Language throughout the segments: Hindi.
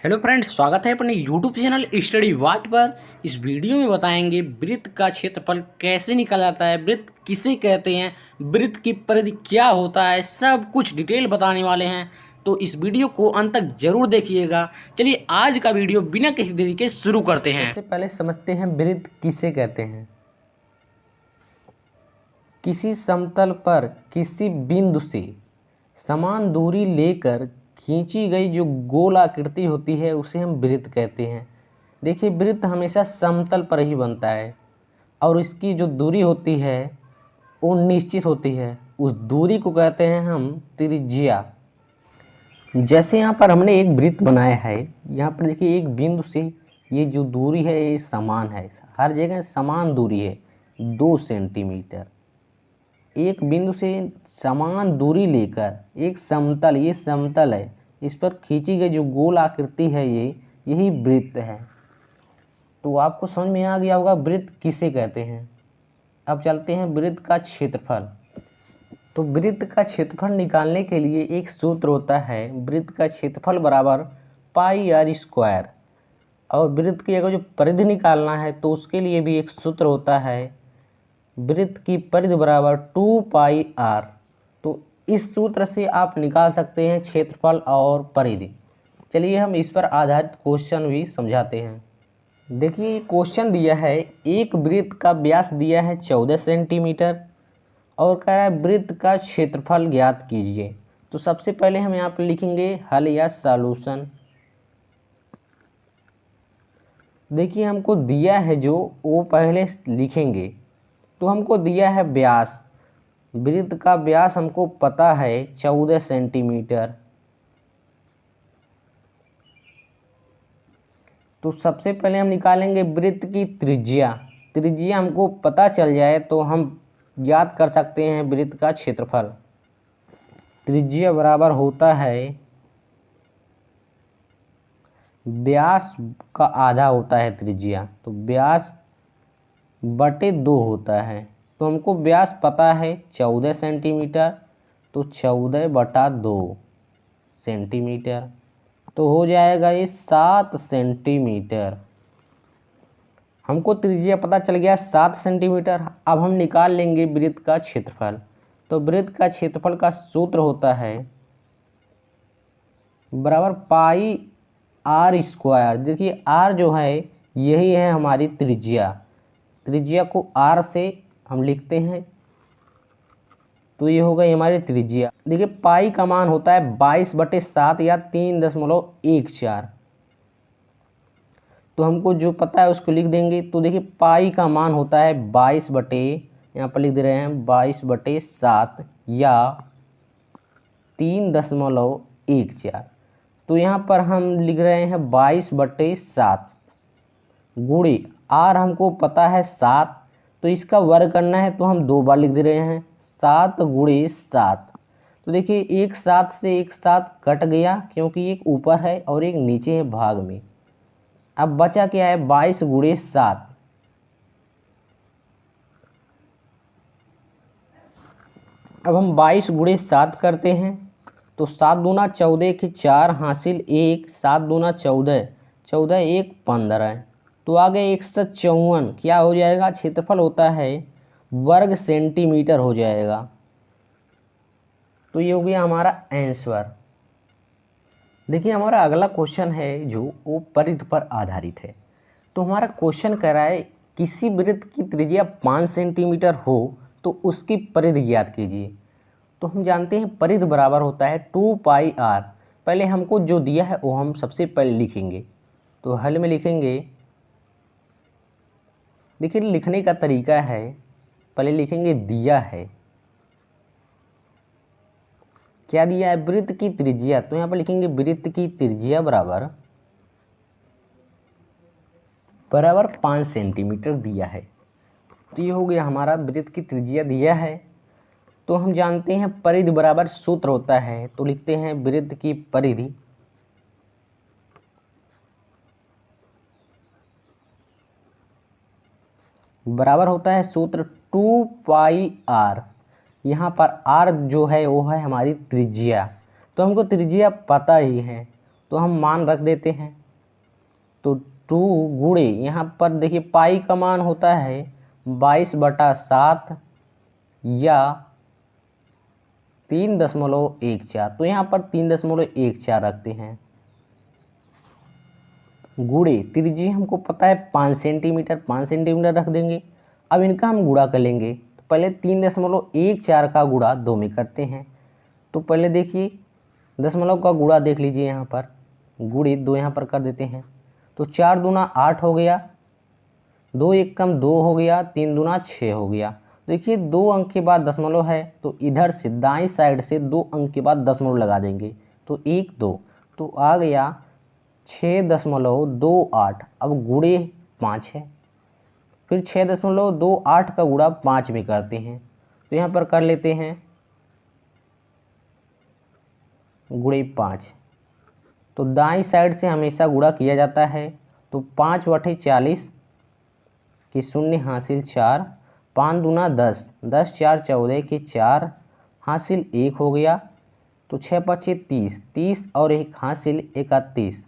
हेलो फ्रेंड्स, स्वागत है अपने यूट्यूब चैनल स्टडी वाट पर। इस वीडियो में बताएंगे वृत्त का क्षेत्रफल कैसे निकाला जाता है, वृत्त किसे कहते हैं, वृत्त की परिधि क्या होता है, सब कुछ डिटेल बताने वाले हैं। तो इस वीडियो को अंत तक जरूर देखिएगा। चलिए आज का वीडियो बिना किसी देरी के शुरू करते हैं। सबसे पहले समझते हैं वृत्त किसे कहते हैं। किसी समतल पर किसी बिंदु से समान दूरी लेकर खींची गई जो गोल आकृति होती है उसे हम वृत्त कहते हैं। देखिए, वृत्त हमेशा समतल पर ही बनता है और इसकी जो दूरी होती है वो निश्चित होती है। उस दूरी को कहते हैं हम त्रिज्या। जैसे यहाँ पर हमने एक वृत्त बनाया है, यहाँ पर देखिए एक बिंदु से ये जो दूरी है ये समान है, हर जगह समान दूरी है 2 सेंटीमीटर। एक बिंदु से समान दूरी लेकर एक समतल, ये समतल है, इस पर खींची गई जो गोल आकृति है यही वृत्त है। तो आपको समझ में आ गया होगा वृत्त किसे कहते हैं। अब चलते हैं वृत्त का क्षेत्रफल। तो वृत्त का क्षेत्रफल निकालने के लिए एक सूत्र होता है, वृत्त का क्षेत्रफल बराबर पाई आर स्क्वायर। और वृत्त की अगर जो परिधि निकालना है तो उसके लिए भी एक सूत्र होता है, वृत्त की परिधि बराबर 2 पाई आर। तो इस सूत्र से आप निकाल सकते हैं क्षेत्रफल और परिधि। चलिए हम इस पर आधारित क्वेश्चन भी समझाते हैं। देखिए क्वेश्चन दिया है, एक वृत्त का व्यास दिया है 14 सेंटीमीटर और कह रहा है वृत्त का क्षेत्रफल ज्ञात कीजिए। तो सबसे पहले हम यहाँ पर लिखेंगे हल या सॉल्यूशन। देखिए हमको दिया है जो वो पहले लिखेंगे। तो हमको दिया है व्यास, वृत्त का व्यास हमको पता है 14 सेंटीमीटर। तो सबसे पहले हम निकालेंगे वृत्त की त्रिज्या। त्रिज्या हमको पता चल जाए तो हम ज्ञात कर सकते हैं वृत्त का क्षेत्रफल। त्रिज्या बराबर होता है व्यास का आधा होता है त्रिज्या, तो व्यास बटे 2 होता है। तो हमको व्यास पता है 14 सेंटीमीटर, तो 14 बटा 2 सेंटीमीटर, तो हो जाएगा ये 7 सेंटीमीटर। हमको त्रिज्या पता चल गया 7 सेंटीमीटर। अब हम निकाल लेंगे वृत्त का क्षेत्रफल। तो वृत्त का क्षेत्रफल का सूत्र होता है बराबर पाई आर स्क्वायर। देखिए आर जो है यही है हमारी त्रिज्या, त्रिज्या को आर से हम लिखते हैं, तो ये हो गई हमारी त्रिज्या। देखिए पाई का मान होता है 22/7 या 3.14। तो हमको जो पता है उसको लिख देंगे। तो देखिए पाई का मान होता है 22 बटे, यहाँ पर लिख दे रहे हैं 22/7 या 3.14। तो यहाँ पर हम लिख रहे हैं 22/7 गुणे आर हमको पता है 7, तो इसका वर्ग करना है तो हम 2 बार लिख दे रहे हैं 7 गुणे 7। तो देखिए एक 7 से एक 7 कट गया क्योंकि एक ऊपर है और एक नीचे है भाग में। अब बचा क्या है 22 गुणे 7। अब हम 22 गुणे 7 करते हैं तो 7 दूना 14 के 4 हासिल 1, 7 दूना 14, 14 1 15। तो आगे 154 क्या हो जाएगा, क्षेत्रफल होता है वर्ग सेंटीमीटर हो जाएगा। तो ये हो गया हमारा आंसर। देखिए हमारा अगला क्वेश्चन है जो वो परिधि पर आधारित है। तो हमारा क्वेश्चन कह रहा है किसी वृत्त की त्रिज्या 5 सेंटीमीटर हो तो उसकी परिधि ज्ञात कीजिए। तो हम जानते हैं परिधि बराबर होता है 2 पाई आर। पहले हमको जो दिया है वो हम सबसे पहले लिखेंगे। तो हल में लिखेंगे, देखिए लिखने का तरीका है, पहले लिखेंगे दिया है, क्या दिया है वृत्त की त्रिज्या। तो यहाँ पर लिखेंगे वृत्त की त्रिज्या बराबर 5 सेंटीमीटर दिया है। तो ये हो गया हमारा वृत्त की त्रिज्या दिया है। तो हम जानते हैं परिधि बराबर सूत्र होता है, तो लिखते हैं वृत्त की परिधि बराबर होता है सूत्र 2 पाई आर। यहाँ पर आर जो है वो है हमारी त्रिज्या, तो हमको त्रिज्या पता ही है तो हम मान रख देते हैं। तो 2 गुणे यहाँ पर देखिए पाई का मान होता है 22/7 या 3.14। तो यहाँ पर 3.14 रखते हैं। गुणे त्रिज्या हमको पता है 5 सेंटीमीटर, 5 सेंटीमीटर रख देंगे। अब इनका हम गुणा कर लेंगे। तो पहले 3.14 का गुणा 2 में करते हैं। तो पहले देखिए दशमलव का गुणा देख लीजिए, यहाँ पर गुणे 2 यहाँ पर कर देते हैं। तो 4 दूना 8 हो गया, 2 1 कम 2 हो गया, 3 दूना 6 हो गया। देखिए 2 अंक के बाद दशमलव है, तो इधर से दाएं साइड से 2 अंक के बाद दशमलव लगा देंगे। तो 1 2, तो आ गया 6.28। अब गुणे 5 है, फिर 6.28 का गुणा 5 में करते हैं। तो यहाँ पर कर लेते हैं गुणे 5। तो दाईं साइड से हमेशा गुणा किया जाता है। तो 5/40 के शून्य हासिल 4, 5 दूना 10, 10 4 14 के 4 हासिल 1 हो गया। तो 6 5 30, 30 और 1 हासिल 31।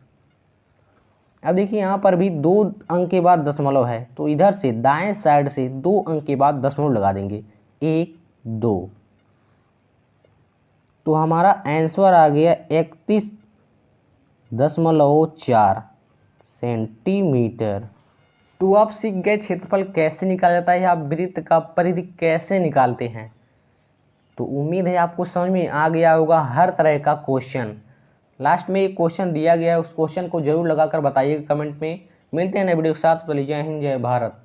अब देखिए यहाँ पर भी 2 अंक के बाद दशमलव है, तो इधर से दाएं साइड से 2 अंक के बाद दशमलव लगा देंगे, 1 2। तो हमारा आंसर आ गया 31.4 सेंटीमीटर। तो आप सीख गए क्षेत्रफल कैसे निकाला जाता है या वृत्त का परिधि कैसे निकालते हैं। तो उम्मीद है आपको समझ में आ गया होगा हर तरह का क्वेश्चन। लास्ट में एक क्वेश्चन दिया गया है, उस क्वेश्चन को जरूर लगाकर बताइएगा कमेंट में। मिलते हैं नए वीडियो के साथ। तो जय हिंद, जय भारत।